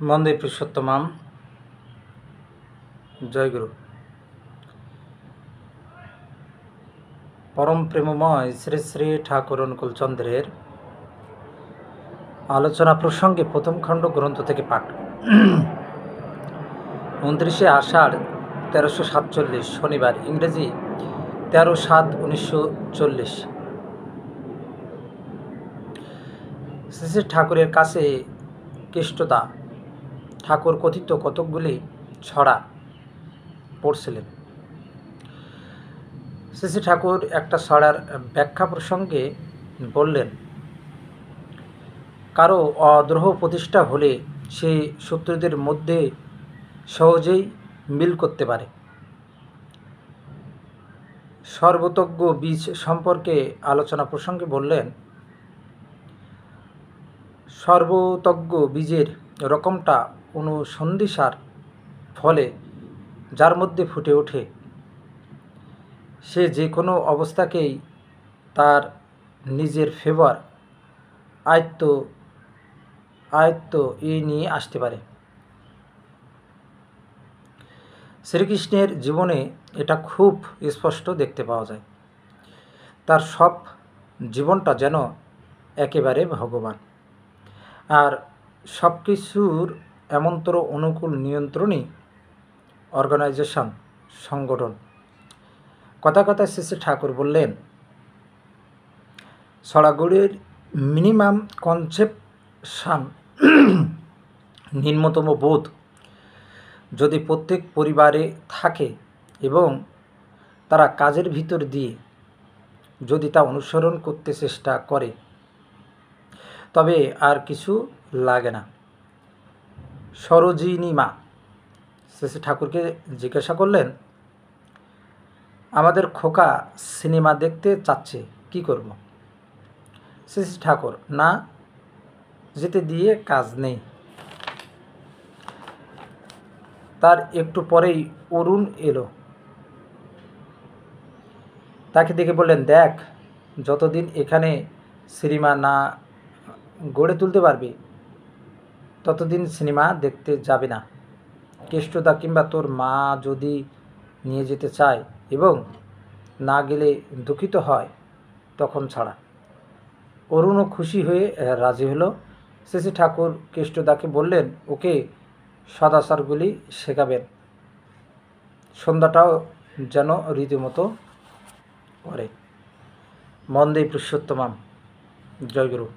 বন্দে পুরুষোত্তমাম। জয়গুরু। পরম প্রেমময় শ্রী শ্রী ঠাকুর অনুকূলচন্দ্রের আলোচনা প্রসঙ্গে প্রথম খণ্ড গ্রন্থ থেকে পাঠ। 29শে আষাঢ় 1347 শনিবার, ইংরেজি 13/7/1940। শ্রী শ্রী ঠাকুরের কাছে কেষ্টদা ঠাকুর কথিত কতকগুলি ছড়া পড়ছিলেন। শ্রী শ্রী ঠাকুর একটা ছড়ার ব্যাখ্যা প্রসঙ্গে বললেন, কারো অদ্রোহ প্রতিষ্ঠা হলে সে শত্রুদের মধ্যে সহজেই মিল করতে পারে। সর্বতজ্ঞ বীজ সম্পর্কে আলোচনা প্রসঙ্গে বললেন, সর্বতজ্ঞ বীজের রকমটা অনুসন্ধিসার ফলে যার মধ্যে ফুটে ওঠে, সে যে কোনো অবস্থাকেই তার নিজের ফেভার আয়ত্ত নিয়ে আসতে পারে। শ্রীকৃষ্ণের জীবনে এটা খুব স্পষ্ট দেখতে পাওয়া যায়। তার সব জীবনটা যেন একেবারে ভগবান, আর সব কিছুর এমনতর অনুকূল নিয়ন্ত্রণই অর্গানাইজেশন, সংগঠন। কথা কথায় শ্রী শ্রী ঠাকুর বললেন, ছড়াগুলির মিনিমাম কনসেপশন, নিম্নতম বোধ যদি প্রত্যেক পরিবারে থাকে এবং তারা কাজের ভিতর দিয়ে যদি তা অনুসরণ করতে চেষ্টা করে, তবে আর কিছু লাগে না। সরোজিনী মা শ্রী শ্রী ঠাকুরকে জিজ্ঞাসা করলেন, আমাদের খোকা সিনেমা দেখতে চাচ্ছে, কি করব? শ্রী শ্রী ঠাকুর, না যেতে দিয়ে কাজ নেই। তার একটু পরেই অরুণ এলো। তাকে দেখে বললেন, দেখ, যতদিন এখানে সিনেমা না গড়ে তুলতে পারবি ততদিন সিনেমা দেখতে যাবে না। কেষ্টদা কিংবা তোর মা যদি নিয়ে যেতে চায় এবং না গেলে দুঃখিত হয়, তখন ছাড়া। অরুণও খুশি হয়ে রাজি হলো। শ্রী শ্রী ঠাকুর কেষ্টদাকে বললেন, ওকে সদাচারগুলি শেখাবেন, সন্ধ্যাটাও যেন রীতিমতো করে। বন্দে পুরুষোত্তমাম। জয়গুরু।